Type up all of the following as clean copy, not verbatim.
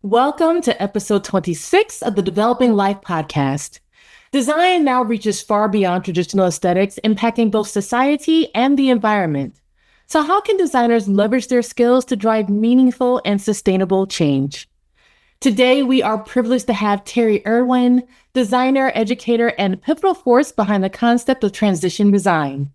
Welcome to episode 26 of the Developing Life podcast. Design now reaches far beyond traditional aesthetics, impacting both society and the environment. So, how can designers leverage their skills to drive meaningful and sustainable change? Today, we are privileged to have Terry Irwin, designer, educator, and pivotal force behind the concept of transition design.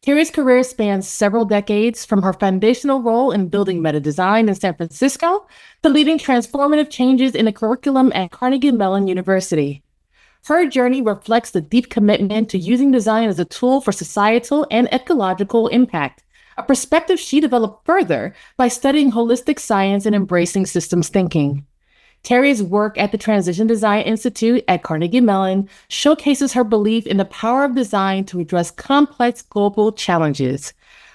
Terry's career spans several decades, from her foundational role in building meta design in San Francisco to leading transformative changes in the curriculum at Carnegie Mellon University. Her journey reflects the deep commitment to using design as a tool for societal and ecological impact, a perspective she developed further by studying holistic science and embracing systems thinking. Terry's work at the Transition Design Institute at Carnegie Mellon showcases her belief in the power of design to address complex global challenges.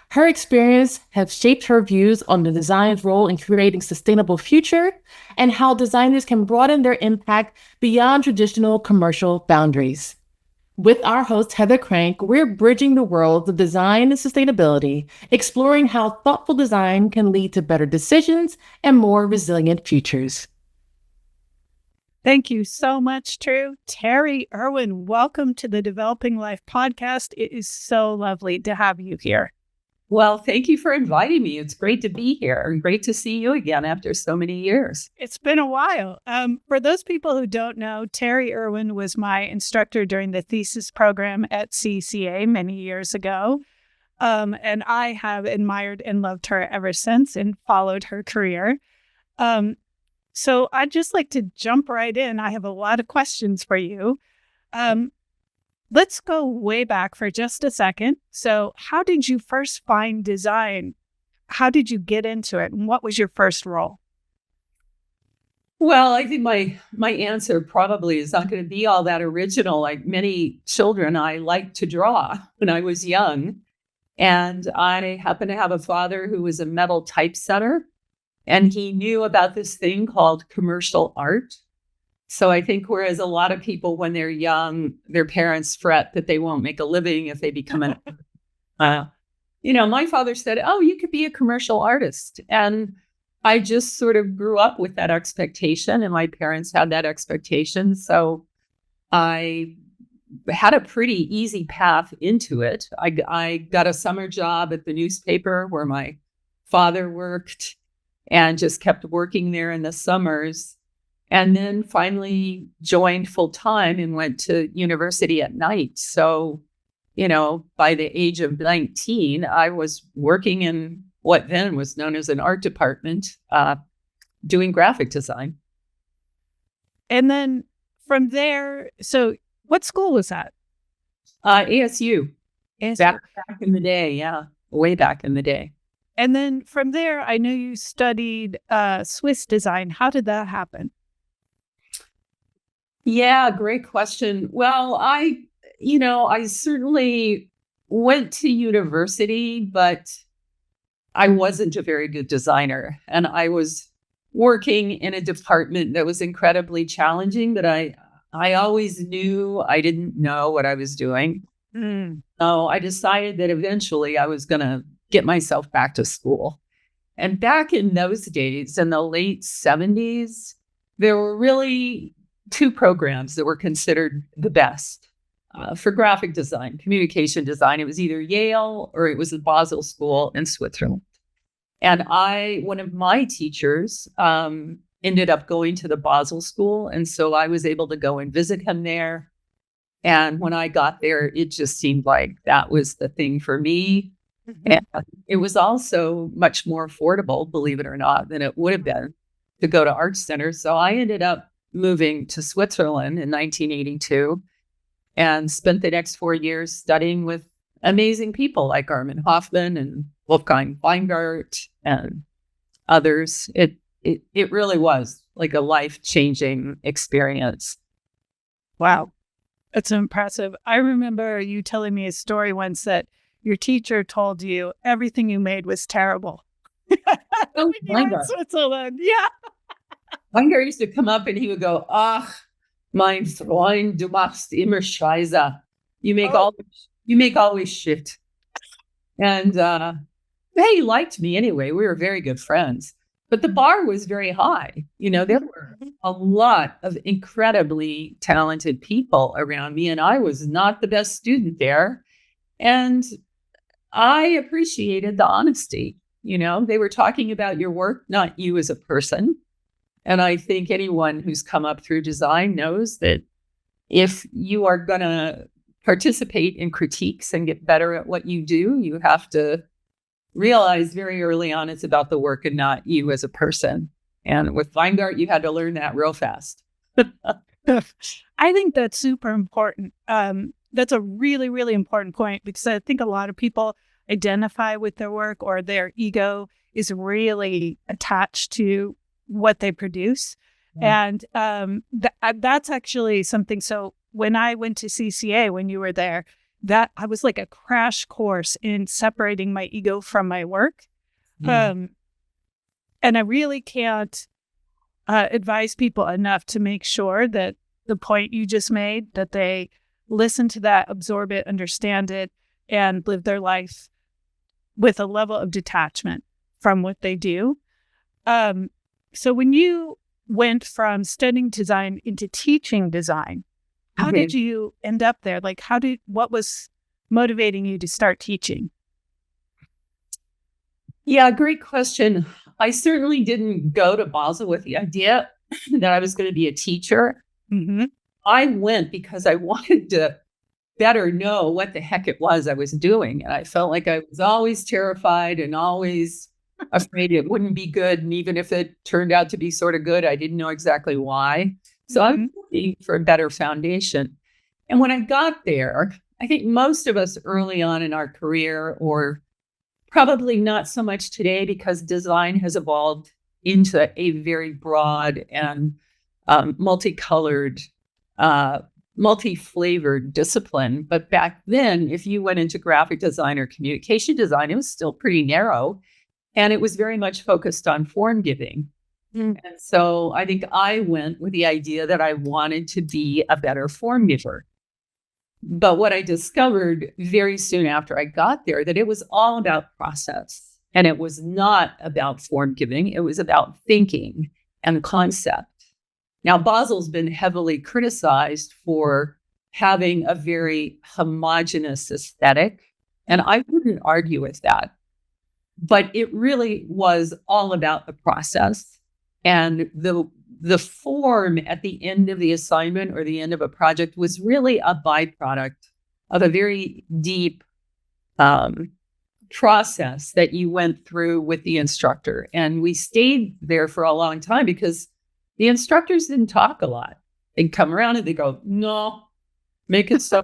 Her experience has shaped her views on the design's role in creating sustainable future and how designers can broaden their impact beyond traditional commercial boundaries. With our host, Heather Crank, we're bridging the worlds of design and sustainability, exploring how thoughtful design can lead to better decisions and more resilient futures. Thank you so much, True. Terry Irwin, welcome to the Developing Life podcast. It is so lovely to have you here. Well, thank you for inviting me. It's great to be here and great to see you again after so many years. It's been a while. For those people who don't know, Terry Irwin was my instructor during the thesis program at CCA many years ago. And I have admired and loved her ever since and followed her career. So I'd just like to jump right in. I have a lot of questions for you. Let's go way back for just a second. So how did you first find design? How did you get into it? And what was your first role? Well, I think my answer probably is not going to be all that original. Like many children, I liked to draw when I was young. And I happened to have a father who was a metal typesetter. And he knew about this thing called commercial art. So I think whereas a lot of people, when they're young, their parents fret that they won't make a living if they become an, my father said, oh, you could be a commercial artist. And I just sort of grew up with that expectation, and my parents had that expectation. So I had a pretty easy path into it. I got a summer job at the newspaper where my father worked, and just kept working there in the summers, and then finally joined full time and went to university at night. So, by the age of 19, I was working in what then was known as an art department, doing graphic design. And then from there, so what school was that? ASU. Back in the day, yeah, way back in the day. And then from there, I know you studied Swiss design. How did that happen? Yeah, great question. Well, I certainly went to university, but I wasn't a very good designer. And I was working in a department that was incredibly challenging, but I always knew I didn't know what I was doing. So I decided that eventually I was going to get myself back to school. And back in those days, in the late 70s, there were really two programs that were considered the best for graphic design, communication design. It was either Yale or it was the Basel School in Switzerland. And one of my teachers ended up going to the Basel School. And so I was able to go and visit him there. And when I got there, it just seemed like that was the thing for me. And it was also much more affordable, believe it or not, than it would have been to go to Art Center. So I ended up moving to Switzerland in 1982 and spent the next 4 years studying with amazing people like Armin Hoffman and Wolfgang Weingart and others. It really was like a life-changing experience. Wow. That's impressive. I remember you telling me a story once that your teacher told you everything you made was terrible. Oh, when you were in Switzerland. Yeah. Weingart used to come up and he would go, "Ach, mein Freund, du machst immer Scheiße. You make always shit." And he liked me anyway. We were very good friends. But the bar was very high. There were a lot of incredibly talented people around me, and I was not the best student there. And I appreciated the honesty. They were talking about your work, not you as a person. And I think anyone who's come up through design knows that if you are going to participate in critiques and get better at what you do, you have to realize very early on it's about the work and not you as a person. And with Weingart, you had to learn that real fast. I think that's super important. That's a really, really important point, because I think a lot of people identify with their work, or their ego is really attached to what they produce. Yeah. And that's actually something. So when I went to CCA, when you were there, that I was like a crash course in separating my ego from my work. And I really can't advise people enough to make sure that the point you just made, that they listen to that, absorb it, understand it, and live their life with a level of detachment from what they do. So when you went from studying design into teaching design, how did you end up there? Like, what was motivating you to start teaching? Yeah, great question. I certainly didn't go to Basel with the idea that I was going to be a teacher. Mm-hmm. I went because I wanted to better know what the heck it was I was doing. And I felt like I was always terrified and always afraid it wouldn't be good. And even if it turned out to be sort of good, I didn't know exactly why. So I'm looking for a better foundation. And when I got there, I think most of us early on in our career, or probably not so much today, because design has evolved into a very broad and multicolored, multi-flavored discipline. But back then, if you went into graphic design or communication design, it was still pretty narrow. And it was very much focused on form giving. And so I think I went with the idea that I wanted to be a better form giver. But what I discovered very soon after I got there, that it was all about process, and it was not about form giving. It was about thinking and concept. Now, Basel's been heavily criticized for having a very homogenous aesthetic, and I wouldn't argue with that. But it really was all about the process. And the form at the end of the assignment or the end of a project was really a byproduct of a very deep process that you went through with the instructor. And we stayed there for a long time because the instructors didn't talk a lot. They'd come around and they go, no, make it so.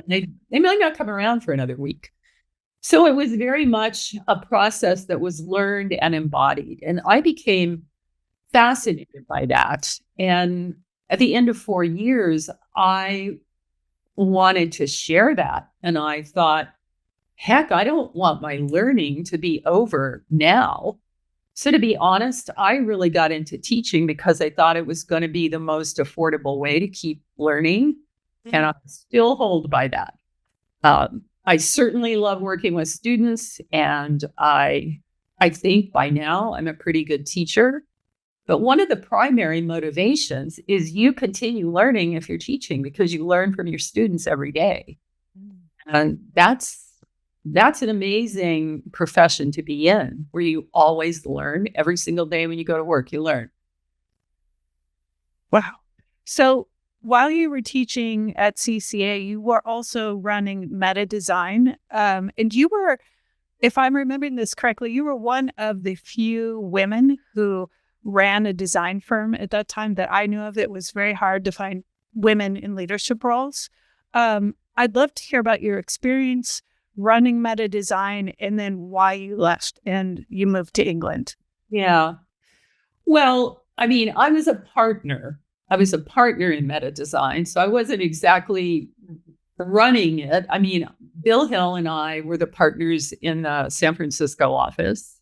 They might not come around for another week. So it was very much a process that was learned and embodied. And I became fascinated by that. And at the end of 4 years, I wanted to share that. And I thought, heck, I don't want my learning to be over now. So to be honest, I really got into teaching because I thought it was going to be the most affordable way to keep learning. And I still hold by that. I certainly love working with students, and I think by now I'm a pretty good teacher. But one of the primary motivations is you continue learning if you're teaching, because you learn from your students every day. And that's an amazing profession to be in, where you always learn. Every single day when you go to work, you learn. Wow. So while you were teaching at CCA, you were also running meta design. And you were, if I'm remembering this correctly, you were one of the few women who ran a design firm at that time that I knew of. It was very hard to find women in leadership roles. I'd love to hear about your experience running meta design, and then why you left and you moved to England. Yeah. Well, I mean, I was a partner in meta design, so I wasn't exactly running it. I mean, Bill Hill and I were the partners in the San Francisco office.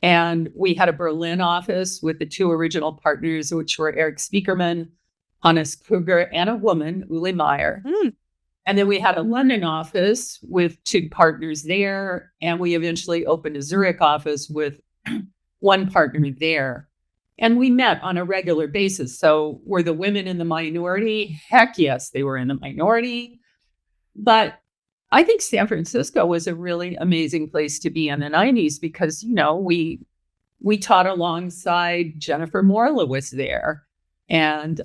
And we had a Berlin office with the two original partners, which were Eric Spiekerman, Hannes Kruger, and a woman, Uli Meyer. And then we had a London office with two partners there. And we eventually opened a Zurich office with one partner there. And we met on a regular basis. So were the women in the minority? Heck yes, they were in the minority. But I think San Francisco was a really amazing place to be in the 90s because, we taught alongside Jennifer Morla was there. And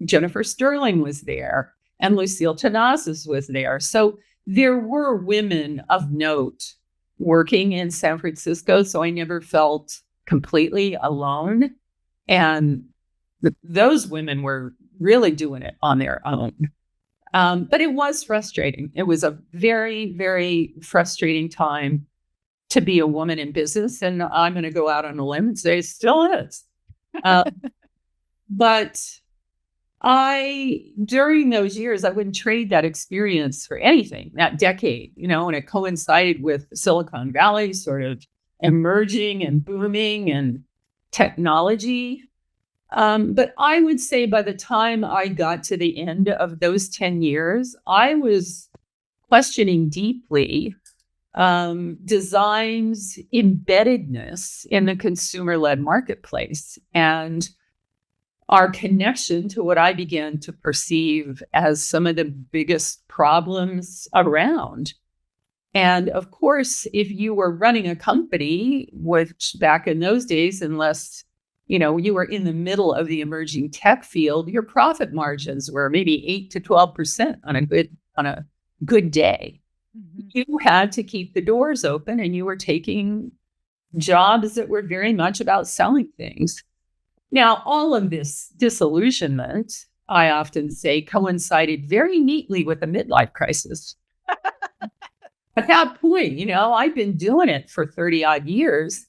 Jennifer Sterling was there. And Lucille Tanazas was there. So there were women of note working in San Francisco. So I never felt completely alone. And those women were really doing it on their own. But it was frustrating. It was a very, very frustrating time to be a woman in business. And I'm going to go out on a limb and say it still is. But during those years, I wouldn't trade that experience for anything, that decade, and it coincided with Silicon Valley sort of emerging and booming and technology. But I would say by the time I got to the end of those 10 years, I was questioning deeply design's embeddedness in the consumer-led marketplace and our connection to what I began to perceive as some of the biggest problems around. And of course, if you were running a company, which back in those days, unless you were in the middle of the emerging tech field, your profit margins were maybe 8 to 12% on a good day. Mm-hmm. You had to keep the doors open, and you were taking jobs that were very much about selling things. Now, all of this disillusionment, I often say, coincided very neatly with the midlife crisis. At that point, I've been doing it for 30 odd years,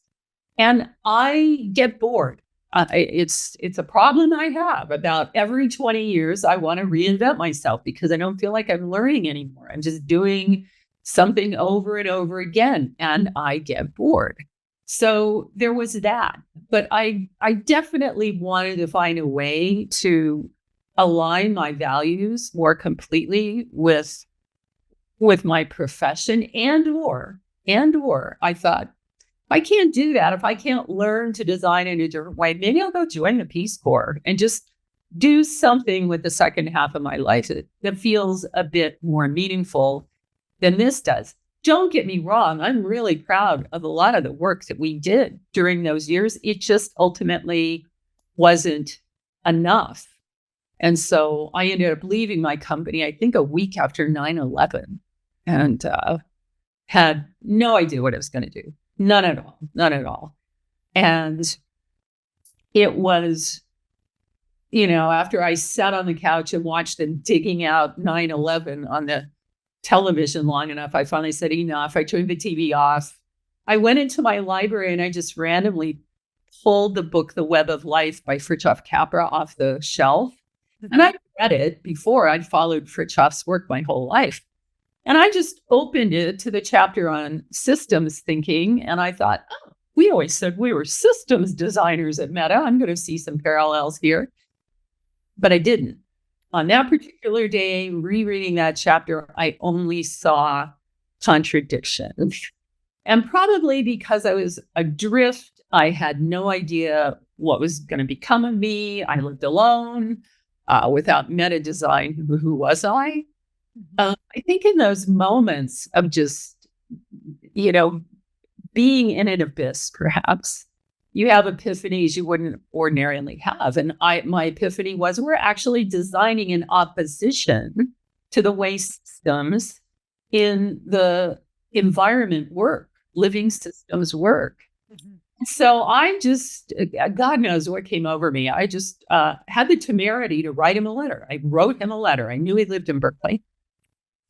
and I get bored. It's a problem I have. About every 20 years, I want to reinvent myself because I don't feel like I'm learning anymore. I'm just doing something over and over again, and I get bored. So there was that. But I definitely wanted to find a way to align my values more completely with my profession and or I thought, I can't do that. If I can't learn to design in a different way, maybe I'll go join the Peace Corps and just do something with the second half of my life that feels a bit more meaningful than this does. Don't get me wrong. I'm really proud of a lot of the work that we did during those years. It just ultimately wasn't enough. And so I ended up leaving my company, I think a week after 9/11, and had no idea what I was going to do. None at all. And it was, after I sat on the couch and watched them digging out 9/11 on the television long enough, I finally said, enough. I turned the TV off. I went into my library and I just randomly pulled the book, The Web of Life by Fritjof Capra off the shelf. And I read it before. I'd followed Fritjof's work my whole life. And I just opened it to the chapter on systems thinking. And I thought, we always said we were systems designers at Meta. I'm going to see some parallels here. But I didn't. On that particular day, rereading that chapter, I only saw contradictions. And probably because I was adrift, I had no idea what was going to become of me. I lived alone without meta design. Who was I? I think in those moments of just, being in an abyss, perhaps, you have epiphanies you wouldn't ordinarily have. And my epiphany was we're actually designing in opposition to the way systems in the environment work, living systems work. Mm-hmm. So I just, God knows what came over me. I just had the temerity to write him a letter. I wrote him a letter. I knew he lived in Berkeley.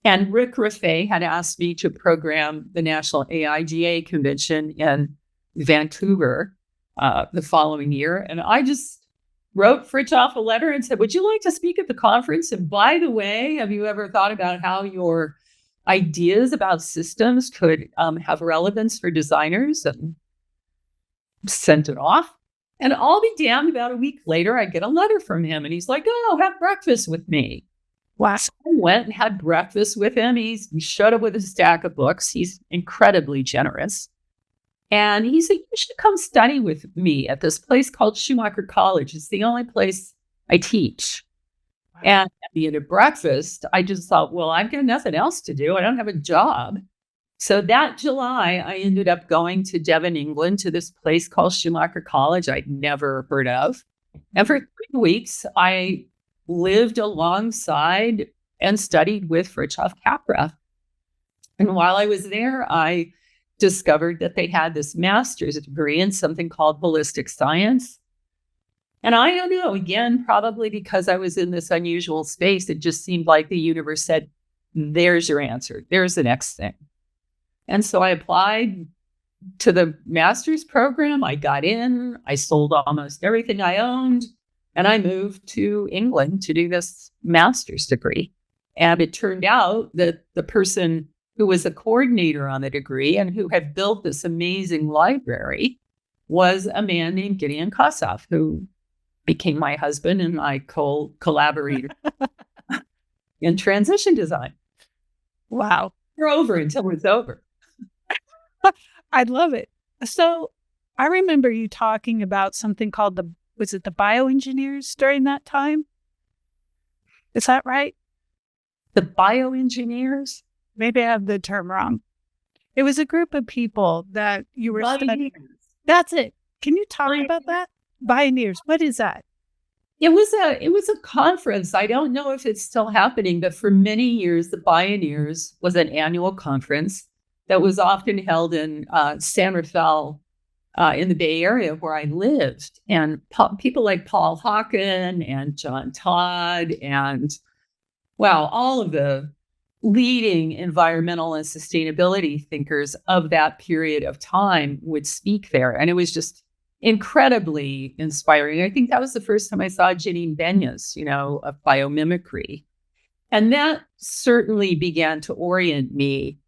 And Rick Raffay had asked me to program the National AIGA convention in Vancouver the following year. And I just wrote Fritjof a letter and said, would you like to speak at the conference? And by the way, have you ever thought about how your ideas about systems could have relevance for designers? And sent it off. And I'll be damned, about a week later, I get a letter from him. And he's like, oh, have breakfast with me. Wow. So I went and had breakfast with him. He showed up with a stack of books. He's incredibly generous. And he said, you should come study with me at this place called Schumacher College. It's the only place I teach. And at the end of breakfast, I just thought, well, I've got nothing else to do. I don't have a job. So that July, I ended up going to Devon, England, to this place called Schumacher College I'd never heard of. And for 3 weeks, I lived alongside and studied with Fritjof Capra. And while I was there, I discovered that they had this master's degree in something called holistic science. And I don't know, again, probably because I was in this unusual space, it just seemed like the universe said, there's your answer. There's the next thing. And so I applied to the master's program. I got in, I sold almost everything I owned, and I moved to England to do this master's degree. And it turned out that the person who was a coordinator on the degree and who had built this amazing library was a man named Gideon Kossoff, who became my husband and my collaborator in transition design. Wow. We're over until it's over. I love it. So I remember you talking about something called was it the bioengineers during that time? Is that right? The bioengineers? Maybe I have the term wrong. It was a group of people that you were studying. That's it. Can you talk about that? Bioneers. What is that? It was a conference. I don't know if it's still happening, but for many years, the Bioneers was an annual conference that was often held in San Rafael in the Bay Area where I lived. And people like Paul Hawken and John Todd and, well, all of the leading environmental and sustainability thinkers of that period of time would speak there. And it was just incredibly inspiring. I think that was the first time I saw Janine Benyus, of biomimicry. And that certainly began to orient me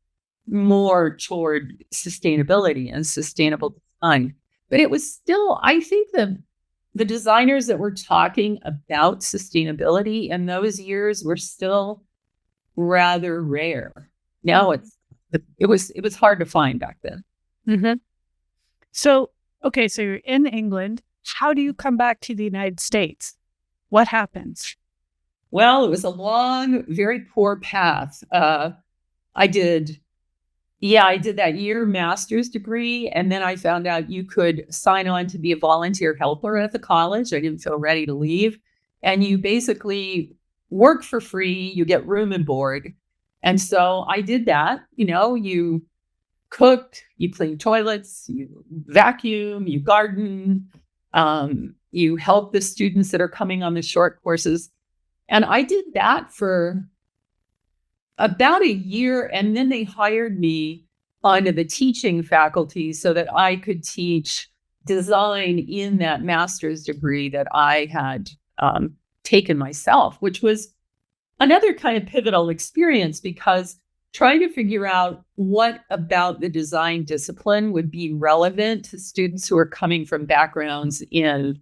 more toward sustainability and sustainable design. But it was still, I think the designers that were talking about sustainability in those years were still rather rare. Now it was hard to find back then. Mm-hmm. So you're in England. How do you come back to the United States? What happens? Well, it was a long, very poor path. I did that year master's degree, and then I found out you could sign on to be a volunteer helper at the college. I didn't feel ready to leave. And you basically work for free, you get room and board. And so I did that. You cooked, you clean toilets, you vacuum, you garden, you help the students that are coming on the short courses. And I did that for about a year. And then they hired me onto the teaching faculty so that I could teach design in that master's degree that I had taken myself, which was another kind of pivotal experience because trying to figure out what about the design discipline would be relevant to students who are coming from backgrounds in,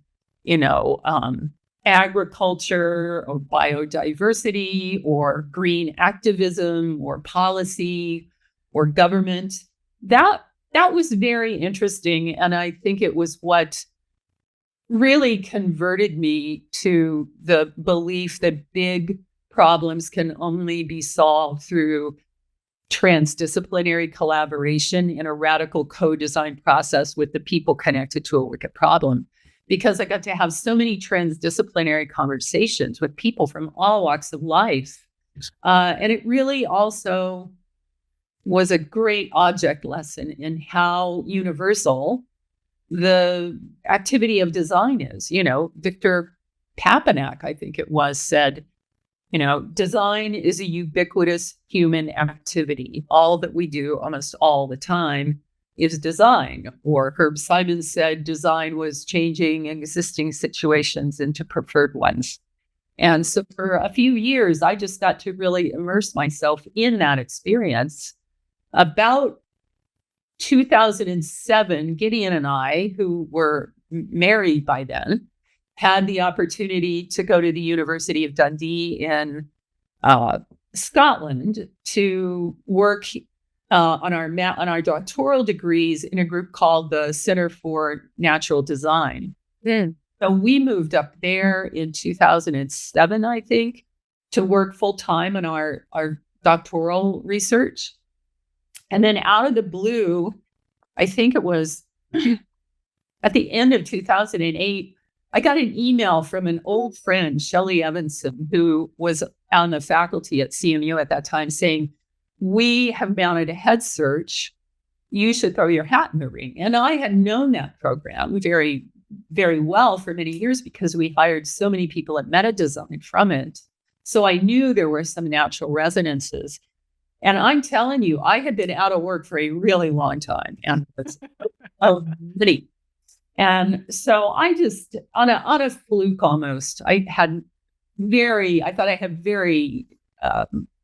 agriculture or biodiversity or green activism or policy or government. That was very interesting. And I think it was what really converted me to the belief that big problems can only be solved through transdisciplinary collaboration in a radical co-design process with the people connected to a wicked problem. Because I got to have so many transdisciplinary conversations with people from all walks of life. And it really also was a great object lesson in how universal the activity of design is. Victor Papanak, I think it was, said, design is a ubiquitous human activity. All that we do almost all the time is design. Or Herb Simons said design was changing existing situations into preferred ones. And so for a few years, I just got to really immerse myself in that experience. About 2007, Gideon and I, who were married by then, had the opportunity to go to the University of Dundee in Scotland to work on our doctoral degrees in a group called the Center for Natural Design. So we moved up there in 2007, I think, to work full time on our doctoral research. And then out of the blue, I think it was at the end of 2008, I got an email from an old friend, Shelley Evanson, who was on the faculty at CMU at that time, saying, "We have mounted a head search. You should throw your hat in the ring." And I had known that program very, very well for many years because we hired so many people at Meta Design from it. So I knew there were some natural resonances. And I'm telling you, I had been out of work for a really long time. And it's many. And so I just, on a fluke almost, I thought I had very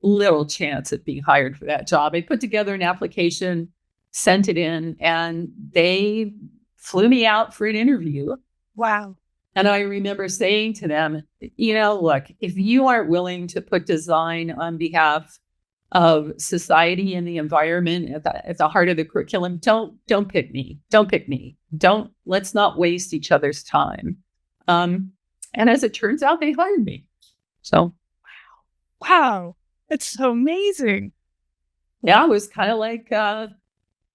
little chance at being hired for that job. I put together an application, sent it in, and they flew me out for an interview. Wow. And I remember saying to them, look, if you aren't willing to put design on behalf of society and the environment at the heart of the curriculum, don't pick me. Don't pick me. Let's not waste each other's time. And as it turns out, they hired me. So, wow, it's so amazing. Yeah, it was kind of like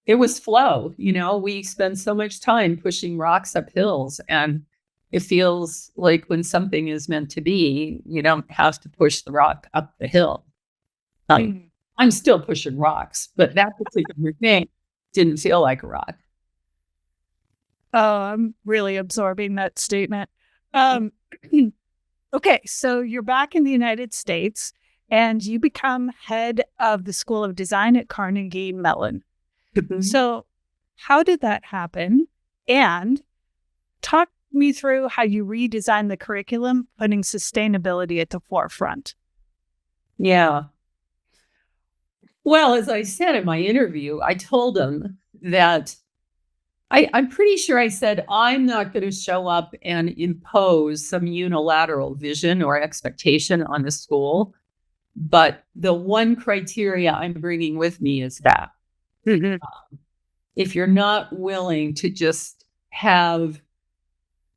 it was flow. We spend so much time pushing rocks up hills, and it feels like when something is meant to be, you don't have to push the rock up the hill. I'm still pushing rocks, but that particular thing didn't feel like a rock. Oh, I'm really absorbing that statement. Okay, so you're back in the United States and you become head of the School of Design at Carnegie Mellon. Mm-hmm. So how did that happen? And talk me through how you redesigned the curriculum, putting sustainability at the forefront. Yeah. Well, as I said in my interview, I told them that I'm pretty sure I said, I'm not going to show up and impose some unilateral vision or expectation on the school. But the one criteria I'm bringing with me is that if you're not willing to just have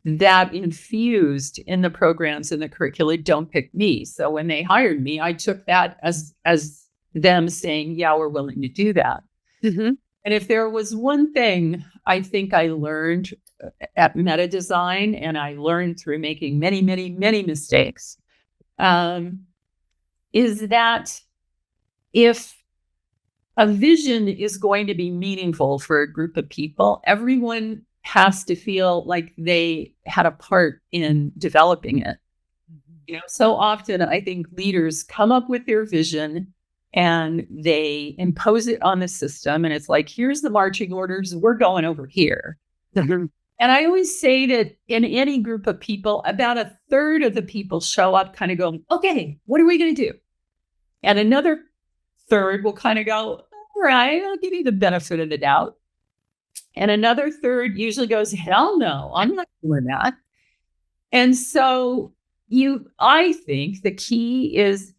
that infused in the programs and the curricula, don't pick me. So when they hired me, I took that as them saying, yeah, we're willing to do that. And if there was one thing I think I learned at Meta Design, and I learned through making many, many, many mistakes, is that if a vision is going to be meaningful for a group of people, everyone has to feel like they had a part in developing it. So often I think leaders come up with their vision and they impose it on the system. And it's like, here's the marching orders. We're going over here. And I always say that in any group of people, about a third of the people show up kind of going, okay, what are we going to do? And another third will kind of go, all right, I'll give you the benefit of the doubt. And another third usually goes, hell no, I'm not doing that. And so I think the key is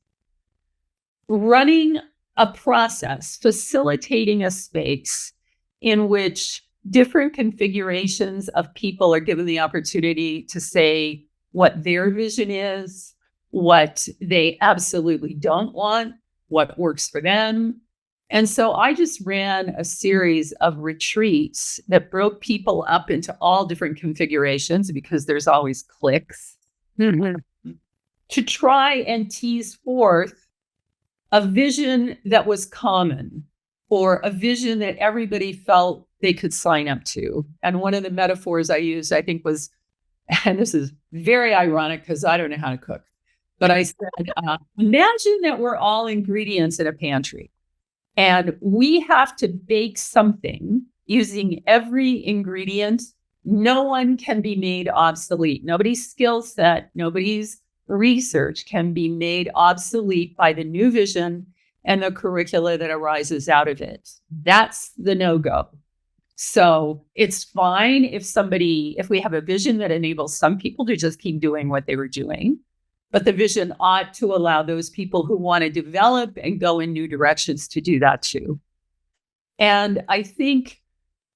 running a process, facilitating a space in which different configurations of people are given the opportunity to say what their vision is, what they absolutely don't want, what works for them. And so I just ran a series of retreats that broke people up into all different configurations because there's always cliques to try and tease forth a vision that was common or a vision that everybody felt they could sign up to. And one of the metaphors I used, I think was, and this is very ironic because I don't know how to cook, but I said, imagine that we're all ingredients in a pantry and we have to bake something using every ingredient. No one can be made obsolete. Nobody's skill set, nobody's research can be made obsolete by the new vision and the curricula that arises out of it. That's the no-go. So it's fine if we have a vision that enables some people to just keep doing what they were doing, but the vision ought to allow those people who want to develop and go in new directions to do that too. And I think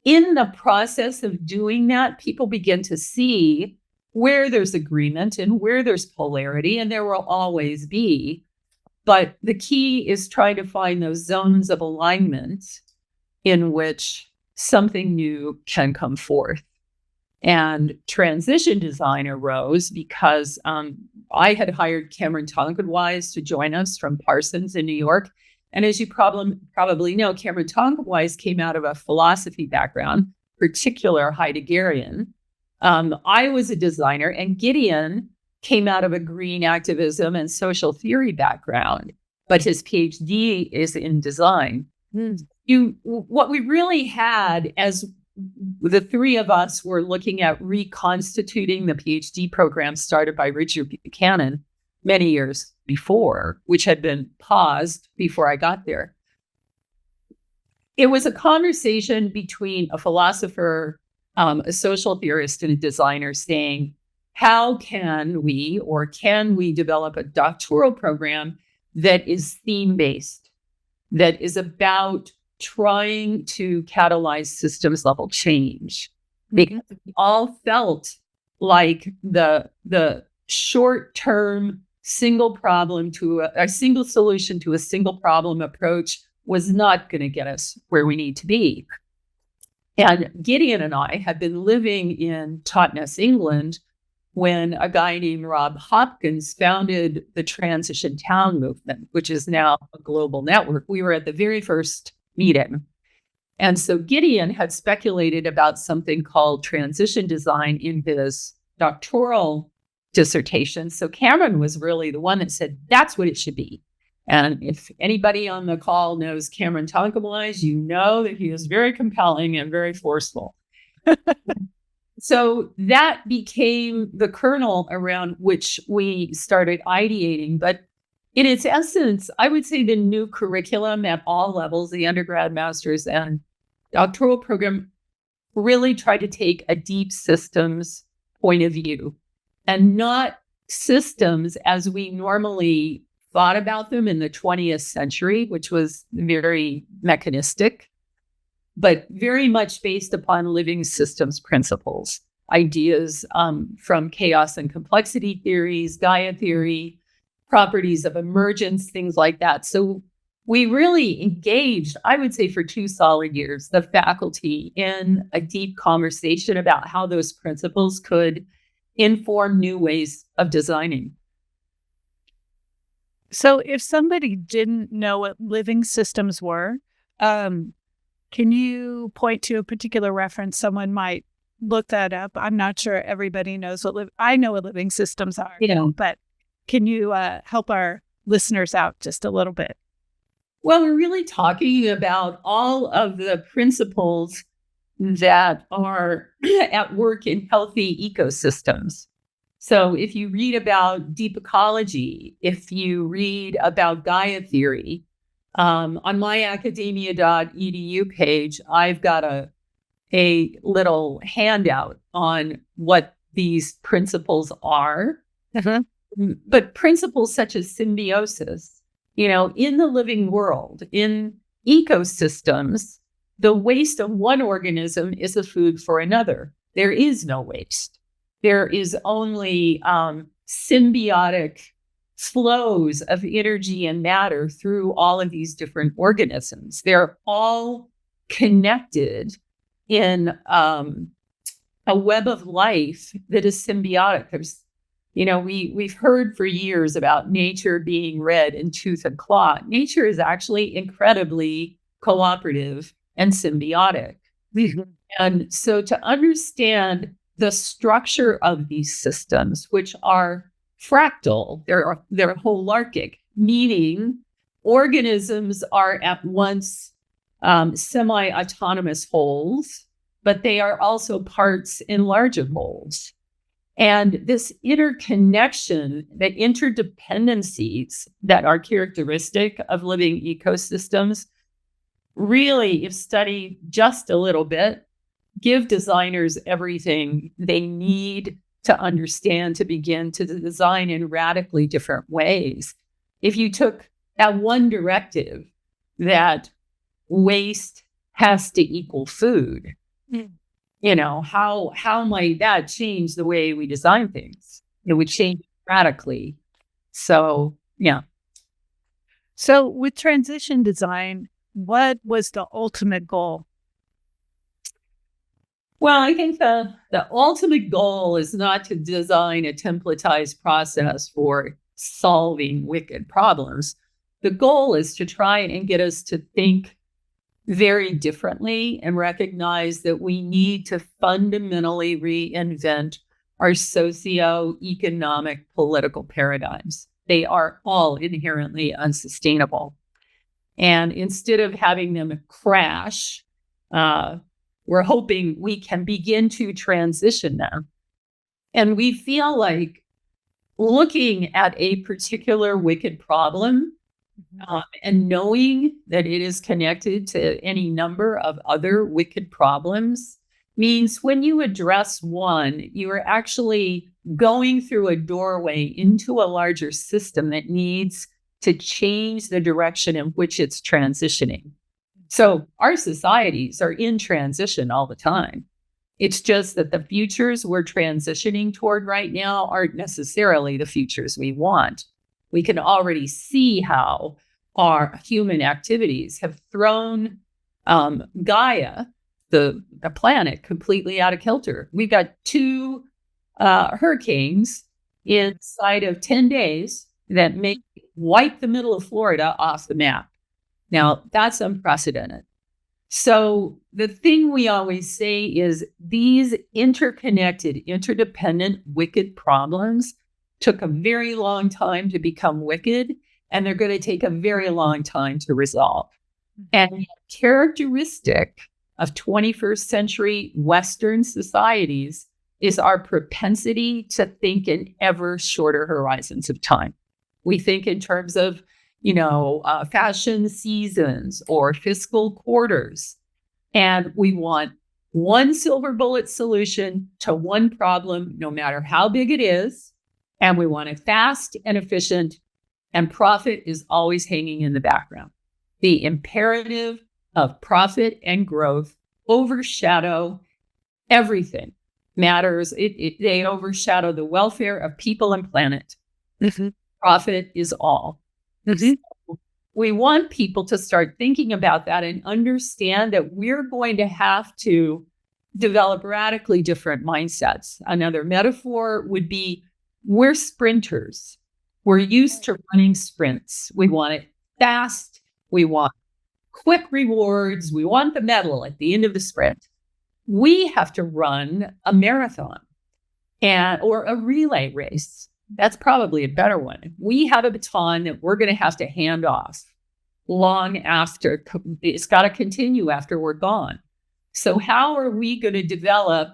in the process of doing that, people begin to see where there's agreement and where there's polarity, and there will always be. But the key is trying to find those zones of alignment in which something new can come forth. And transition design arose because I had hired Cameron Tonkinwise to join us from Parsons in New York. And as you probably know, Cameron Tonkinwise came out of a philosophy background, particular Heideggerian. I was a designer, and Gideon came out of a green activism and social theory background, but his PhD is in design. What we really had as the three of us were looking at reconstituting the PhD program started by Richard Buchanan many years before, which had been paused before I got there. It was a conversation between a philosopher, a social theorist, and a designer saying, how can we develop a doctoral program that is theme-based, that is about trying to catalyze systems level change? Because we all felt like the short-term single problem to a single solution to a single problem approach was not going to get us where we need to be. And Gideon and I had been living in Totnes, England, when a guy named Rob Hopkins founded the Transition Town movement, which is now a global network. We were at the very first meeting. And so Gideon had speculated about something called transition design in his doctoral dissertation. So Cameron was really the one that said, that's what it should be. And if anybody on the call knows Cameron Tonkinwise, you know that he is very compelling and very forceful. So that became the kernel around which we started ideating. But in its essence, I would say the new curriculum at all levels, the undergrad, master's, and doctoral program, really tried to take a deep systems point of view, and not systems as we normally thought about them in the 20th century, which was very mechanistic, but very much based upon living systems principles, ideas from chaos and complexity theories, Gaia theory, properties of emergence, things like that. So we really engaged, I would say for 2 solid years, the faculty in a deep conversation about how those principles could inform new ways of designing. So if somebody didn't know what living systems were, can you point to a particular reference? Someone might look that up. I'm not sure everybody knows I know what living systems are, but can you help our listeners out just a little bit? Well, we're really talking about all of the principles that are at work in healthy ecosystems. So if you read about deep ecology, if you read about Gaia theory, on my academia.edu page, I've got a little handout on what these principles are. But principles such as symbiosis, in the living world, in ecosystems, the waste of one organism is a food for another. There is no waste. There is only symbiotic flows of energy and matter through all of these different organisms. They're all connected in a web of life that is symbiotic. There's, we've heard for years about nature being red in tooth and claw. Nature is actually incredibly cooperative and symbiotic. And so to understand the structure of these systems, which are fractal, they're holarchic, meaning organisms are at once semi-autonomous wholes, but they are also parts in larger wholes. And this interconnection, the interdependencies that are characteristic of living ecosystems, really, if studied just a little bit, give designers everything they need to understand to begin to design in radically different ways. If you took that one directive that waste has to equal food. Mm. How might that change the way we design things? It would change radically. So, yeah. So with transition design, what was the ultimate goal? Well, I think the ultimate goal is not to design a templatized process for solving wicked problems. The goal is to try and get us to think very differently and recognize that we need to fundamentally reinvent our socio-economic political paradigms. They are all inherently unsustainable. And instead of having them crash, we're hoping we can begin to transition them. And we feel like looking at a particular wicked problem and knowing that it is connected to any number of other wicked problems means when you address one, you are actually going through a doorway into a larger system that needs to change the direction in which it's transitioning. So our societies are in transition all the time. It's just that the futures we're transitioning toward right now aren't necessarily the futures we want. We can already see how our human activities have thrown Gaia, the planet, completely out of kilter. We've got 2 hurricanes inside of 10 days that wipe the middle of Florida off the map. Now, that's unprecedented. So the thing we always say is these interconnected, interdependent, wicked problems took a very long time to become wicked, and they're going to take a very long time to resolve. And characteristic of 21st century Western societies is our propensity to think in ever shorter horizons of time. We think in terms of, fashion seasons or fiscal quarters. And we want one silver bullet solution to one problem, no matter how big it is. And we want it fast and efficient, and profit is always hanging in the background. The imperative of profit and growth overshadow everything matters. They overshadow the welfare of people and planet. Mm-hmm. Profit is all. Mm-hmm. So we want people to start thinking about that and understand that we're going to have to develop radically different mindsets. Another metaphor would be we're sprinters. We're used to running sprints. We want it fast. We want quick rewards. We want the medal at the end of the sprint. We have to run a marathon or a relay race. That's probably a better one. We have a baton that we're going to have to hand off long after. It's got to continue after we're gone. So how are we going to develop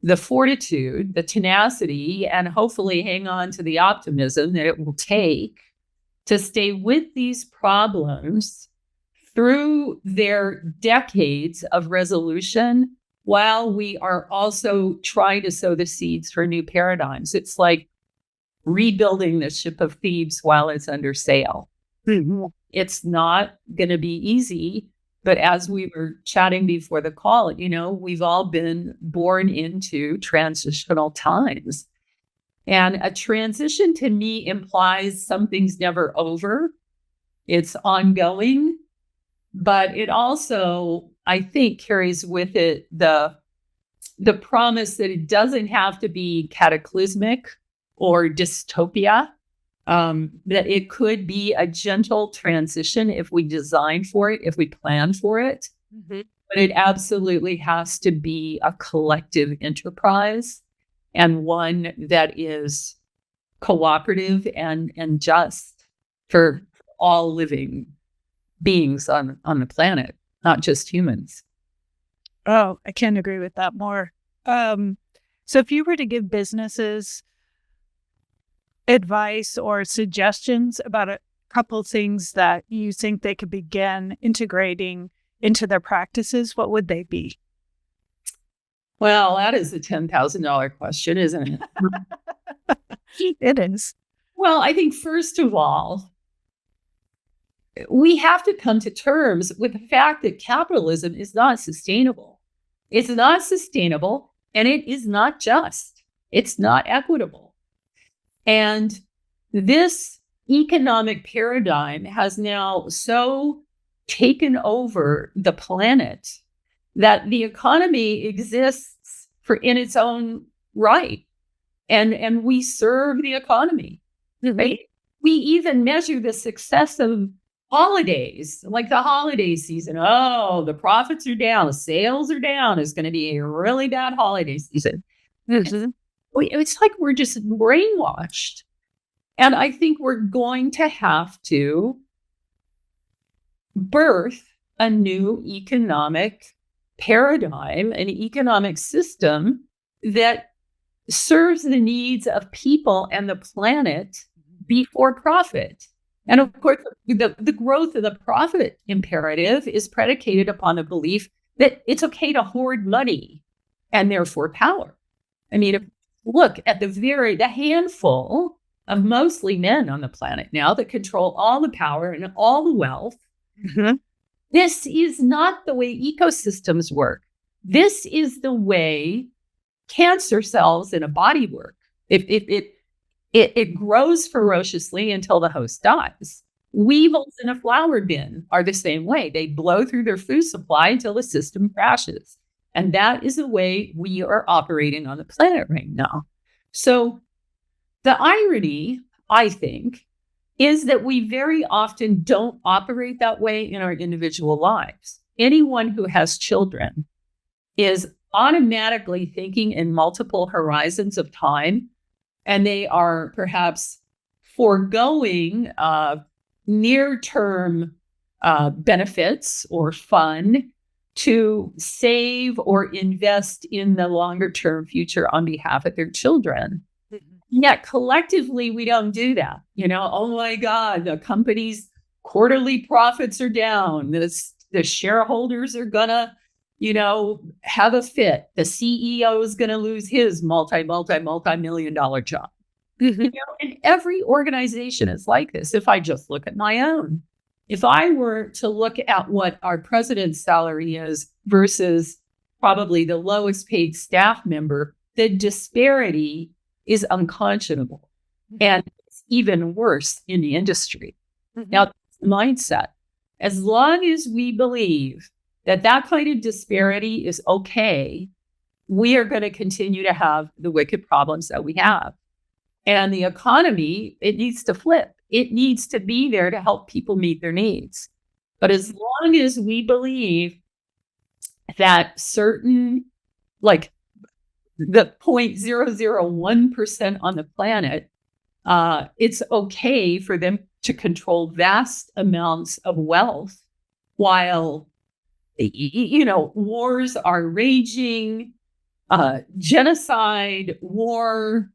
the fortitude, the tenacity, and hopefully hang on to the optimism that it will take to stay with these problems through their decades of resolution while we are also trying to sow the seeds for new paradigms? It's like rebuilding the ship of Thebes while it's under sail. Mm-hmm. It's not going to be easy. But as we were chatting before the call, we've all been born into transitional times. And a transition to me implies something's never over. It's ongoing. But it also, I think, carries with it the promise that it doesn't have to be cataclysmic or dystopia. That it could be a gentle transition if we design for it, if we plan for it. Mm-hmm. But it absolutely has to be a collective enterprise and one that is cooperative and just for all living beings on the planet, not just humans. Oh, I can't agree with that more. So if you were to give businesses advice or suggestions about a couple things that you think they could begin integrating into their practices, what would they be? Well, that is a $10,000 question, isn't it? It is. Well, I think first of all, we have to come to terms with the fact that capitalism is not sustainable. It's not sustainable, and it is not just. It's not equitable. And this economic paradigm has now so taken over the planet that the economy exists in its own right. And we serve the economy, right? We even measure the success of holidays, like the holiday season. Oh, the profits are down, the sales are down. It's going to be a really bad holiday season. It's like we're just brainwashed. And I think we're going to have to birth a new economic paradigm, an economic system that serves the needs of people and the planet before profit. And of course, the growth of the profit imperative is predicated upon the belief that it's okay to hoard money and therefore power. I mean, look at the handful of mostly men on the planet now that control all the power and all the wealth. This is not the way ecosystems work. This is the way cancer cells in a body work. It grows ferociously until the host dies. Weevils in a flower bin are the same way. They blow through their food supply until the system crashes. And that is the way we are operating on the planet right now. So the irony, I think, is that we very often don't operate that way in our individual lives. Anyone who has children is automatically thinking in multiple horizons of time, and they are perhaps foregoing near-term benefits or fun to save or invest in the longer-term future on behalf of their children. Yet collectively, we don't do that. Oh my God, the company's quarterly profits are down. The shareholders are gonna, have a fit. The CEO is gonna lose his multi-million-dollar job. And every organization is like this. If I just look at my own, if I were to look at what our president's salary is versus probably the lowest paid staff member, the disparity is unconscionable. And it's even worse in the industry. Now, mindset, as long as we believe that kind of disparity is okay, we are going to continue to have the wicked problems that we have. And the economy, it needs to flip. It needs to be there to help people meet their needs. But as long as we believe that certain, like the 0.001% on the planet, it's okay for them to control vast amounts of wealth while, wars are raging, genocide, war,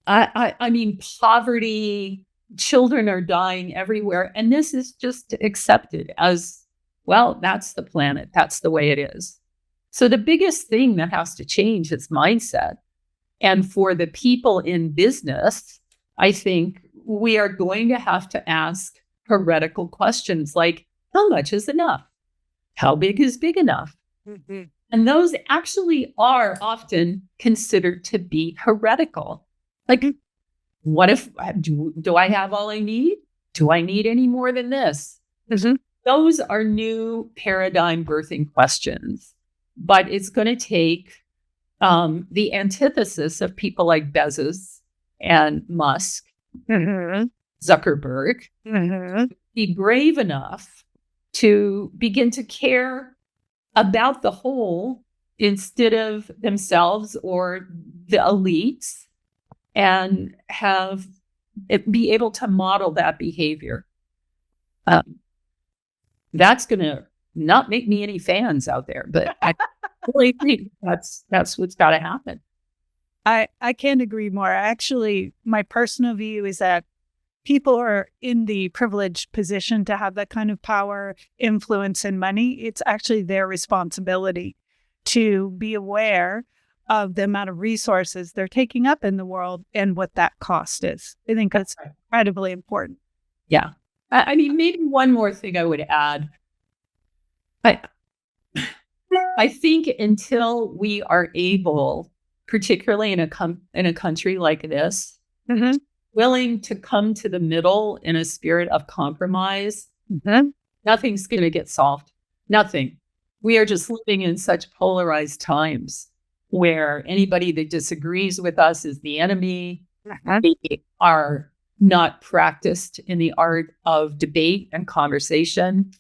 I mean, poverty, children are dying everywhere. And this is just accepted as, well, that's the planet. That's the way it is. So the biggest thing that has to change is mindset. And for the people in business, I think we are going to have to ask heretical questions like, how much is enough? How big is big enough? And those actually are often considered to be heretical. Like, what if, do I have all I need? Do I need any more than this? Those are new paradigm birthing questions. But it's going to take the antithesis of people like Bezos and Musk, Zuckerberg, be brave enough to begin to care about the whole instead of themselves or the elites, and be able to model that behavior. That's going to not make me any fans out there, but I really think that's what's got to happen. I can't agree more. Actually, my personal view is that people are in the privileged position to have that kind of power, influence, and money. It's actually their responsibility to be aware of the amount of resources they're taking up in the world and what that cost is. I think that's incredibly important. Yeah. I mean, maybe one more thing I would add. I, I think until we are able, particularly in a country like this, Mm-hmm. willing to come to the middle in a spirit of compromise, Mm-hmm. nothing's going to get solved. Nothing. We are just living in such polarized times where anybody that disagrees with us is the enemy. We are not practiced in the art of debate and conversation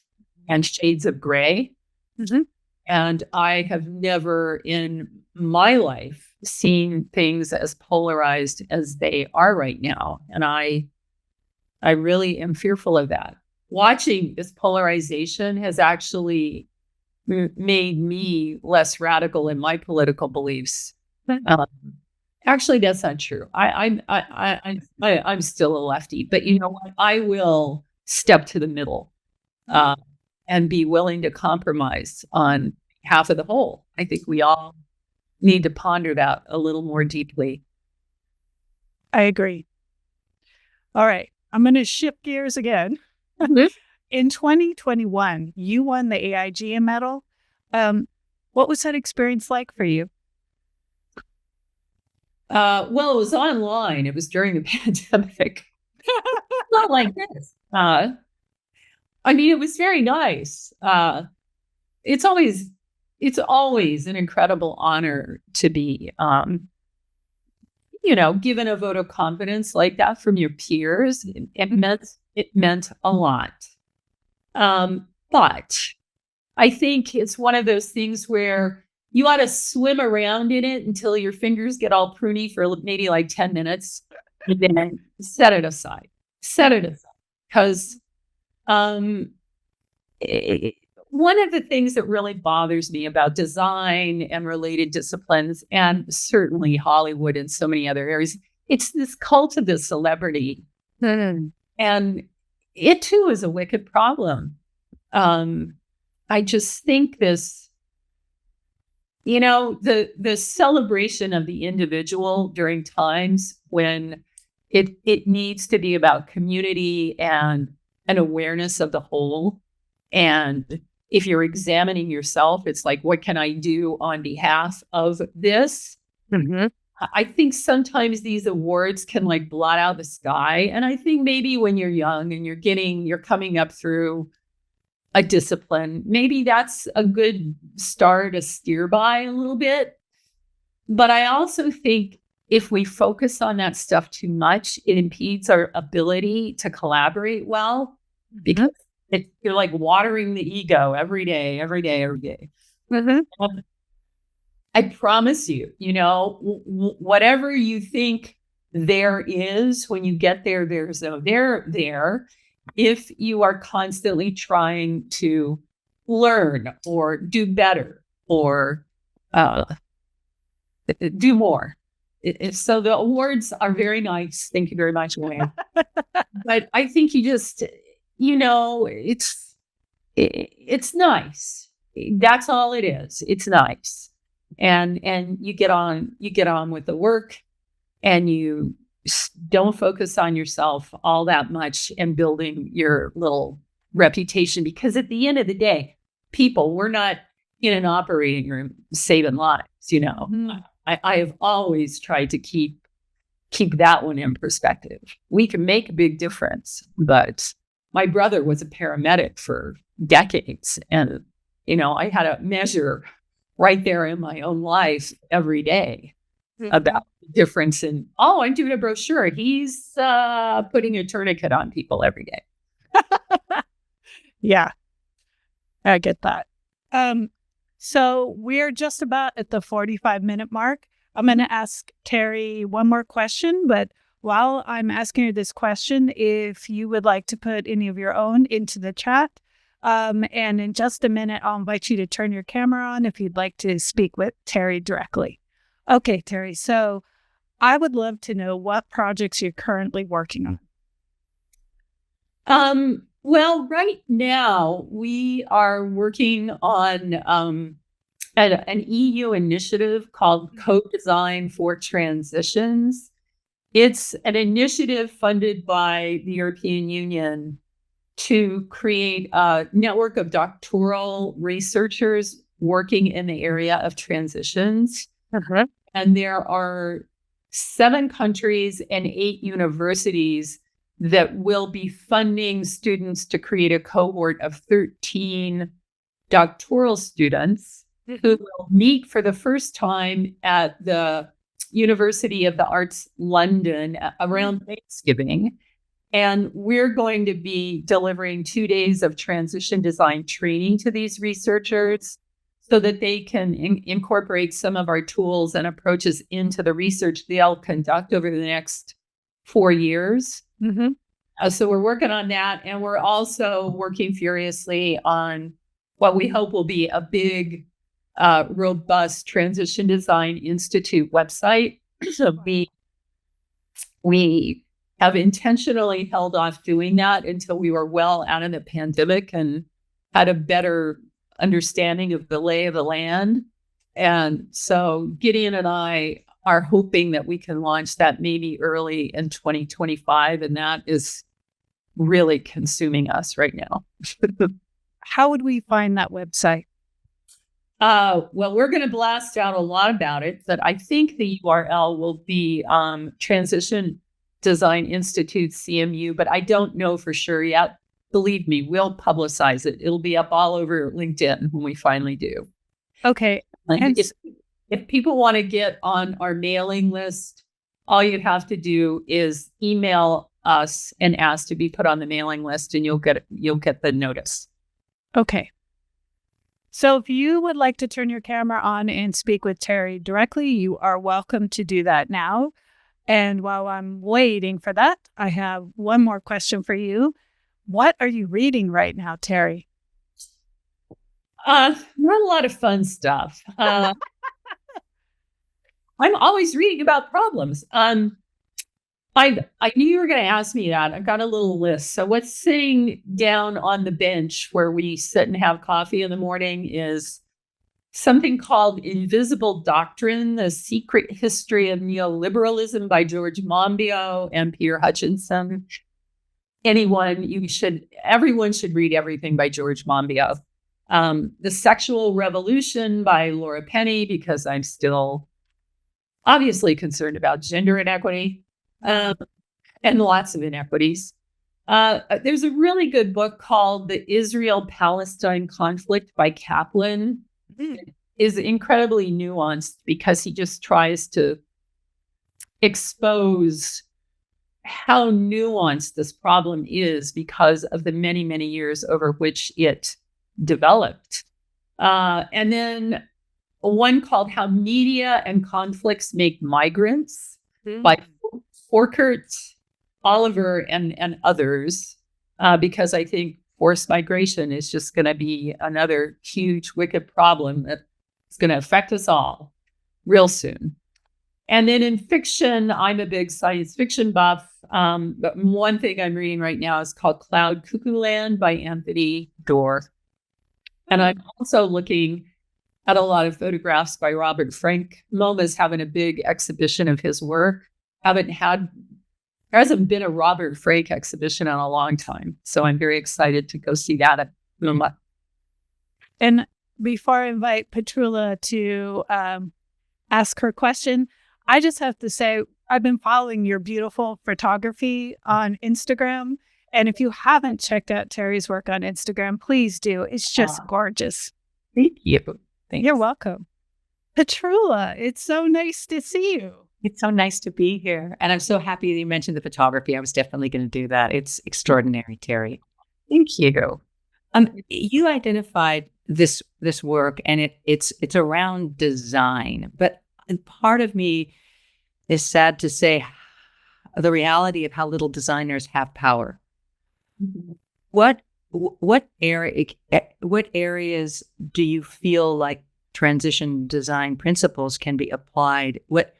and shades of gray. Mm-hmm. And I have never in my life seen things as polarized as they are right now. And I really am fearful of that. Watching this polarization has actually made me less radical in my political beliefs. Actually, that's not true. I'm still a lefty, but you know what? I will step to the middle and be willing to compromise on half of the whole. I think we all need to ponder that a little more deeply. I agree. All right. I'm going to shift gears again. In 2021, you won the AIGM medal. What was that experience like for you? Well, it was online. It was during the pandemic. Not like this. I mean, it was very nice. It's always an incredible honor to be, given a vote of confidence like that from your peers. It meant a lot. But I think it's one of those things where you ought to swim around in it until your fingers get all pruny for maybe like 10 minutes, and then set it aside. Because one of the things that really bothers me about design and related disciplines, and certainly Hollywood and so many other areas, it's this cult of the celebrity. And it too is a wicked problem. I just think this, the celebration of the individual during times when it needs to be about community and an awareness of the whole. And if you're examining yourself, it's like, what can I do on behalf of this? Mm-hmm. I think sometimes these awards can like blot out the sky. And I think maybe when you're young and you're coming up through a discipline, maybe that's a good star to steer by a little bit. But I also think if we focus on that stuff too much, it impedes our ability to collaborate well, because you're like watering the ego every day. Mm-hmm. I promise you, whatever you think there is, when you get there, there's no there. If you are constantly trying to learn or do better or do more. So the awards are very nice. Thank you very much, William. But I think you just, it's nice. That's all it is. It's nice. And you get on with the work, and you don't focus on yourself all that much and building your little reputation, because at the end of the day, we're not in an operating room saving lives. Mm-hmm. I have always tried to keep that one in perspective. We can make a big difference, but my brother was a paramedic for decades, and I had a measure right there in my own life every day about the difference in, I'm doing a brochure. He's putting a tourniquet on people every day. Yeah, I get that. So we're just about at the 45-minute mark. I'm going to ask Terry one more question, but while I'm asking her this question, if you would like to put any of your own into the chat, and in just a minute, I'll invite you to turn your camera on if you'd like to speak with Terry directly. Okay, Terry. So I would love to know what projects you're currently working on. Well, right now we are working on an EU initiative called Co-Design for Transitions. It's an initiative funded by the European Union to create a network of doctoral researchers working in the area of transitions. Uh-huh. And there are 7 countries and 8 universities that will be funding students to create a cohort of 13 doctoral students who will meet for the first time at the University of the Arts London around Thanksgiving. And we're going to be delivering 2 days of transition design training to these researchers so that they can incorporate some of our tools and approaches into the research they'll conduct over the next 4 years. So we're working on that. And we're also working furiously on what we hope will be a big, robust Transition Design Institute website. So we have intentionally held off doing that until we were well out of the pandemic and had a better understanding of the lay of the land. And so Gideon and I are hoping that we can launch that maybe early in 2025. And that is really consuming us right now. How would we find that website? Well, we're going to blast out a lot about it, but I think the URL will be Transition Design Institute CMU, but I don't know for sure yet. Believe me, we'll publicize it. It'll be up all over LinkedIn when we finally do. Okay. And if people want to get on our mailing list, all you have to do is email us and ask to be put on the mailing list, and you'll get the notice. Okay. So if you would like to turn your camera on and speak with Terry directly, you are welcome to do that now. And while I'm waiting for that, I have one more question for you. What are you reading right now, Terry? Not a lot of fun stuff. I'm always reading about problems. I knew you were going to ask me that. I've got a little list. So what's sitting down on the bench where we sit and have coffee in the morning is something called Invisible Doctrine, The Secret History of Neoliberalism by George Monbiot and Peter Hutchinson. Everyone should read everything by George Monbiot. The Sexual Revolution by Laura Penny, because I'm still obviously concerned about gender inequity. And lots of inequities. There's a really good book called The Israel-Palestine Conflict by Kaplan. It is incredibly nuanced because he just tries to expose how nuanced this problem is because of the many, many years over which it developed. And then one called How Media and Conflicts Make Migrants by Forkert, Oliver, and others, because I think forced migration is just going to be another huge, wicked problem that's going to affect us all real soon. And then in fiction, I'm a big science fiction buff. But one thing I'm reading right now is called Cloud Cuckoo Land by Anthony Doerr. And I'm also looking at a lot of photographs by Robert Frank. MoMA's having a big exhibition of his work. There hasn't been a Robert Frank exhibition in a long time. So I'm very excited to go see that at MoMA. And before I invite Petrula to ask her question, I just have to say, I've been following your beautiful photography on Instagram. And if you haven't checked out Terry's work on Instagram, please do. It's just gorgeous. Thank you. Thanks. You're welcome. Petrula, it's so nice to see you. It's so nice to be here. And I'm so happy that you mentioned the photography. I was definitely going to do that. It's extraordinary, Terry. Thank you. You identified this work, and it's around design. But part of me is sad to say the reality of how little designers have power. Mm-hmm. What areas do you feel like transition design principles can be applied? What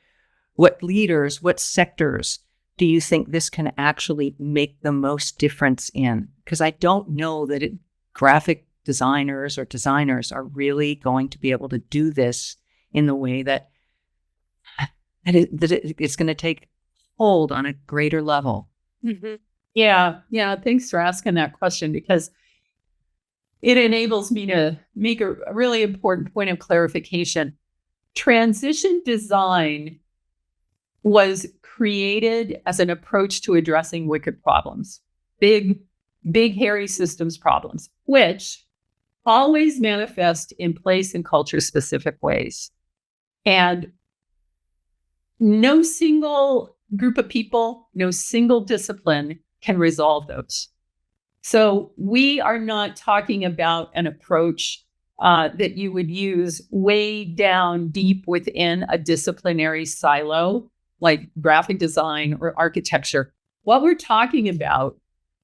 leaders, what sectors do you think this can actually make the most difference in? Because I don't know that graphic designers or designers are really going to be able to do this in the way that it's going to take hold on a greater level. Mm-hmm. Yeah. Thanks for asking that question, because it enables me to make a really important point of clarification. Transition design was created as an approach to addressing wicked problems, big, hairy systems problems, which always manifest in place and culture specific ways. And no single group of people, no single discipline can resolve those. So we are not talking about an approach that you would use way down deep within a disciplinary silo, like graphic design or architecture. What we're talking about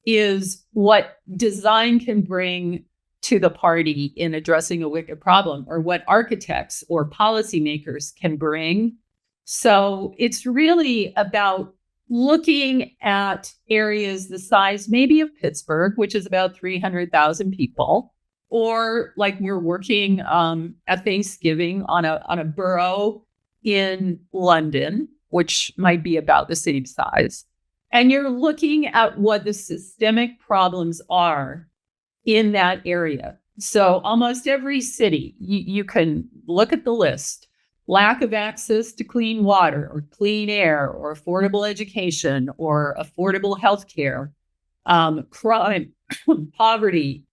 is what design can bring to the party in addressing a wicked problem, or what architects or policymakers can bring. So it's really about looking at areas the size maybe of Pittsburgh, which is about 300,000 people, or like we're working at Thanksgiving on a borough in London, which might be about the same size. And you're looking at what the systemic problems are in that area. So almost every city, you can look at the list: lack of access to clean water or clean air or affordable education or affordable healthcare, crime, poverty,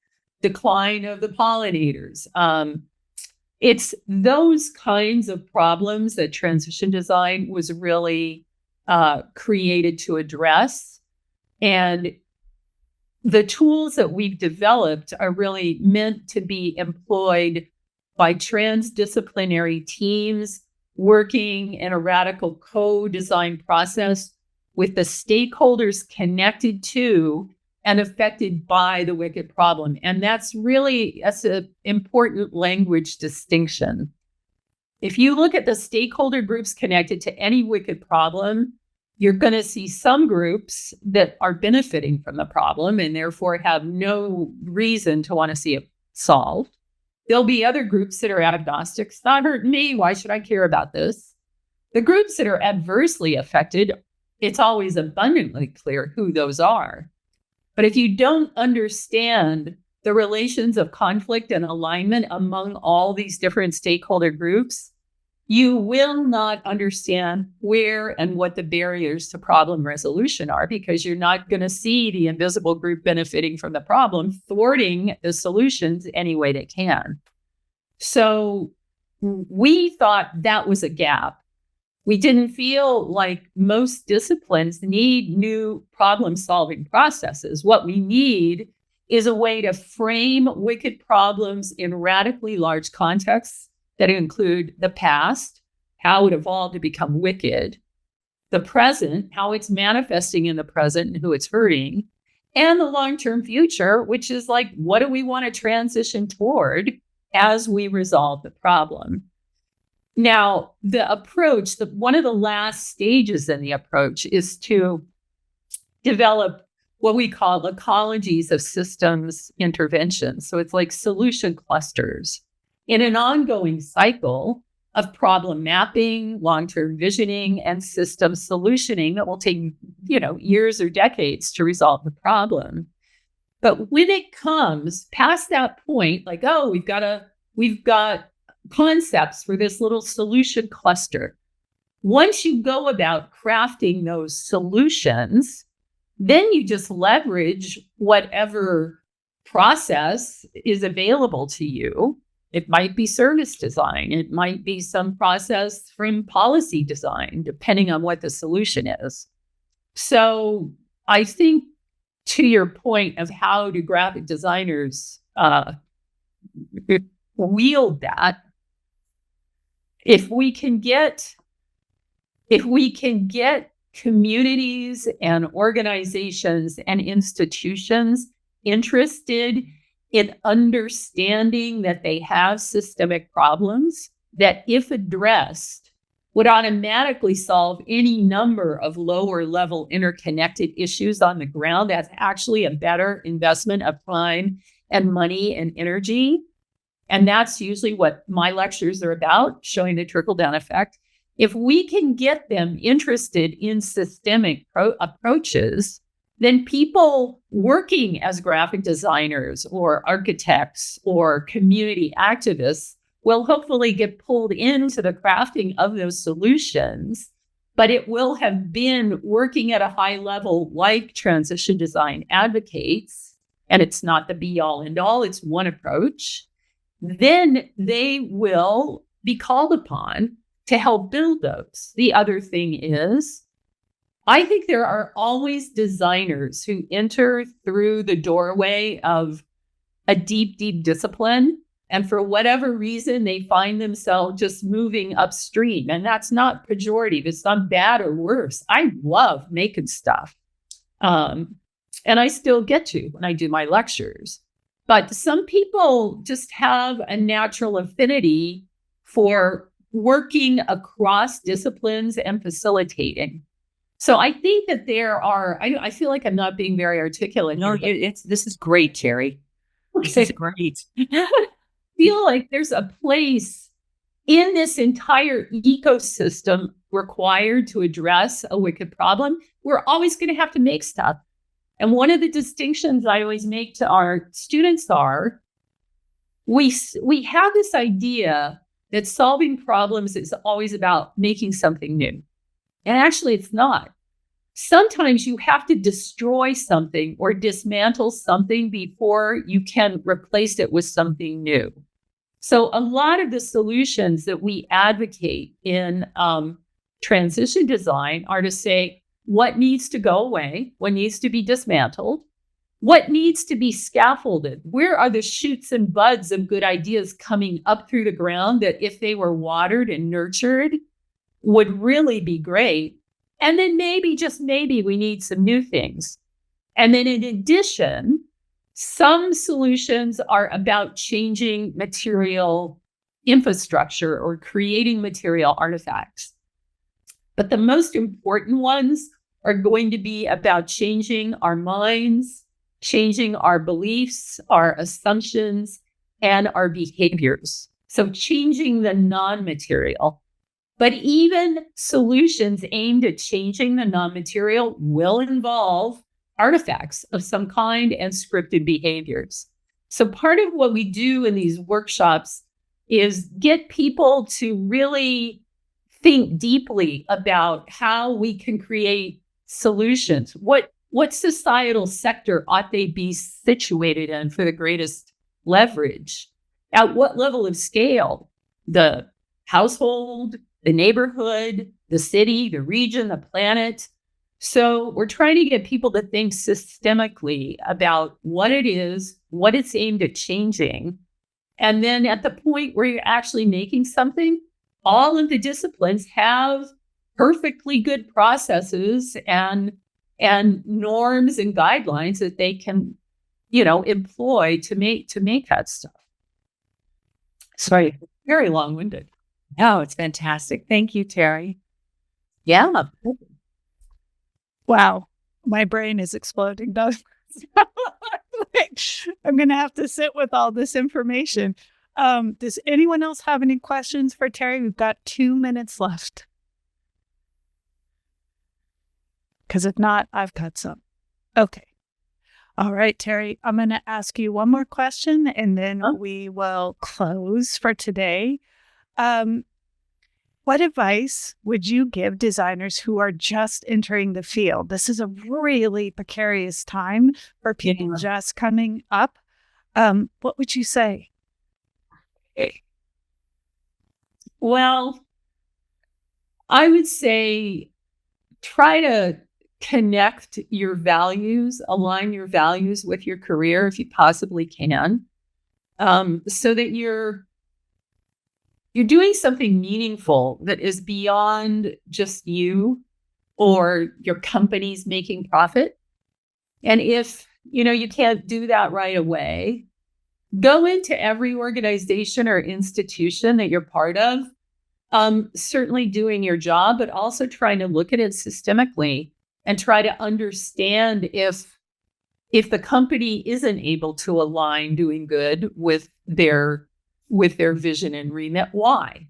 decline of the pollinators. It's those kinds of problems that transition design was really created to address. And the tools that we've developed are really meant to be employed by transdisciplinary teams working in a radical co-design process with the stakeholders connected to and affected by the wicked problem. And that's an important language distinction. If you look at the stakeholder groups connected to any wicked problem, you're going to see some groups that are benefiting from the problem and therefore have no reason to want to see it solved. There'll be other groups that are agnostic. It's not hurting me. Why should I care about this? The groups that are adversely affected, it's always abundantly clear who those are. But if you don't understand the relations of conflict and alignment among all these different stakeholder groups, you will not understand where and what the barriers to problem resolution are, because you're not going to see the invisible group benefiting from the problem, thwarting the solutions any way they can. So we thought that was a gap. We didn't feel like most disciplines need new problem-solving processes. What we need is a way to frame wicked problems in radically large contexts that include the past, how it evolved to become wicked, the present, how it's manifesting in the present and who it's hurting, and the long-term future, which is like, what do we want to transition toward as we resolve the problem? Now, the approach, one of the last stages in the approach is to develop what we call ecologies of systems intervention. So it's like solution clusters in an ongoing cycle of problem mapping, long-term visioning, and system solutioning that will take, years or decades to resolve the problem. But when it comes past that point, like, oh, we've got concepts for this little solution cluster. Once you go about crafting those solutions, then you just leverage whatever process is available to you. It might be service design. It might be some process from policy design, depending on what the solution is. So I think, to your point of how do graphic designers wield that, if we can get communities and organizations and institutions interested in understanding that they have systemic problems that, if addressed, would automatically solve any number of lower level interconnected issues on the ground, that's actually a better investment of time and money and energy. And that's usually what my lectures are about, showing the trickle-down effect. If we can get them interested in systemic approaches, then people working as graphic designers or architects or community activists will hopefully get pulled into the crafting of those solutions. But it will have been working at a high level like transition design advocates, and it's not the be all and all, it's one approach. Then they will be called upon to help build those. The other thing is, I think there are always designers who enter through the doorway of a deep, deep discipline. And for whatever reason, they find themselves just moving upstream. And that's not pejorative. It's not bad or worse. I love making stuff. And I still get to when I do my lectures. But some people just have a natural affinity for working across disciplines and facilitating. So I think that there are, I feel like I'm not being very articulate. No, here, this is great, Terry. This is great. I feel like there's a place in this entire ecosystem required to address a wicked problem. We're always going to have to make stuff. And one of the distinctions I always make to our students are, we have this idea that solving problems is always about making something new. And actually, it's not. Sometimes you have to destroy something or dismantle something before you can replace it with something new. So a lot of the solutions that we advocate in transition design are to say, what needs to go away? What needs to be dismantled? What needs to be scaffolded? Where are the shoots and buds of good ideas coming up through the ground that if they were watered and nurtured would really be great? And then maybe, just maybe, we need some new things. And then in addition, some solutions are about changing material infrastructure or creating material artifacts. But the most important ones are going to be about changing our minds, changing our beliefs, our assumptions, and our behaviors. So changing the non-material. But even solutions aimed at changing the non-material will involve artifacts of some kind and scripted behaviors. So part of what we do in these workshops is get people to really think deeply about how we can create solutions. What societal sector ought they be situated in for the greatest leverage? At what level of scale? The household, the neighborhood, the city, the region, the planet. So we're trying to get people to think systemically about what it is, what it's aimed at changing. And then at the point where you're actually making something, all of the disciplines have perfectly good processes and norms and guidelines that they can, employ to make that stuff. Sorry, very long-winded. No, it's fantastic. Thank you, Terry. Yeah. Wow. My brain is exploding. I'm going to have to sit with all this information. Does anyone else have any questions for Terry? We've got 2 minutes left. Because if not, I've got some. Okay. All right, Terry, I'm going to ask you one more question and then we will close for today. What advice would you give designers who are just entering the field? This is a really precarious time for people just coming up. What would you say? Well, I would say try to connect your values, align your values with your career if you possibly can, so that you're doing something meaningful that is beyond just you or your company's making profit. And if, you can't do that right away, go into every organization or institution that you're part of, certainly doing your job, but also trying to look at it systemically and try to understand if the company isn't able to align doing good with their vision and remit, why?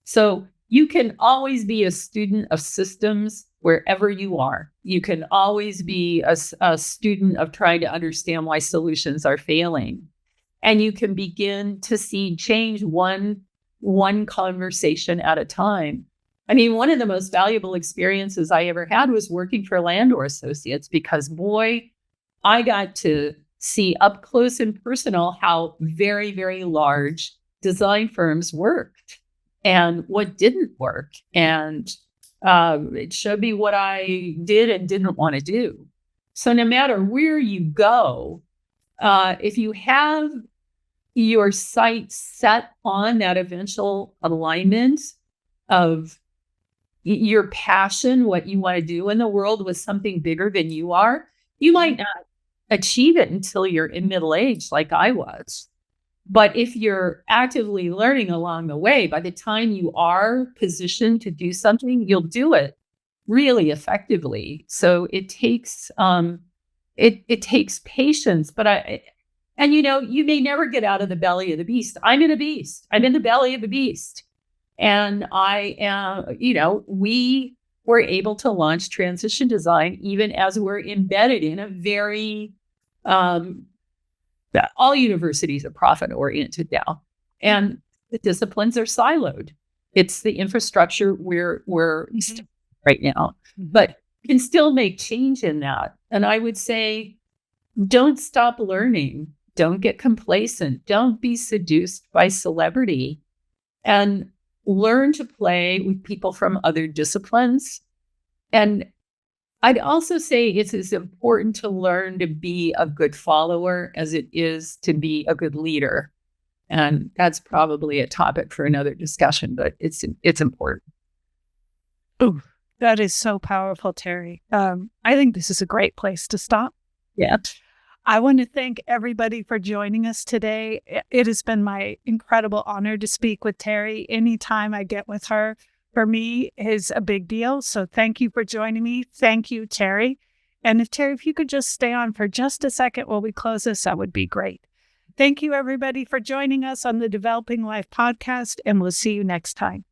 So you can always be a student of systems wherever you are. You can always be a student of trying to understand why solutions are failing. And you can begin to see change one conversation at a time. I mean, one of the most valuable experiences I ever had was working for Landor Associates, because boy, I got to see up close and personal how very, very large design firms worked and what didn't work. And it showed me what I did and didn't want to do. So no matter where you go, if you have your sights set on that eventual alignment of your passion, what you want to do in the world with something bigger than you are, you might not achieve it until you're in middle age, like I was. But if you're actively learning along the way, by the time you are positioned to do something, you'll do it really effectively. So it takes it takes patience. But you may never get out of the belly of the beast. I'm in a beast. I'm in the belly of a beast. And I am, we were able to launch transition design even as we're embedded in a very all universities are profit oriented now, and the disciplines are siloed. It's the infrastructure we're right now, but can still make change in that. And I would say, don't stop learning. Don't get complacent. Don't be seduced by celebrity, and learn to play with people from other disciplines. And I'd also say it's as important to learn to be a good follower as it is to be a good leader. And that's probably a topic for another discussion, but it's important. Ooh, that is so powerful, Terry. I think this is a great place to stop. Yeah. I want to thank everybody for joining us today. It has been my incredible honor to speak with Terry. Anytime I get with her, for me, is a big deal. So thank you for joining me. Thank you, Terry. And Terry, if you could just stay on for just a second while we close this, that would be great. Thank you, everybody, for joining us on the Developing Life podcast, and we'll see you next time.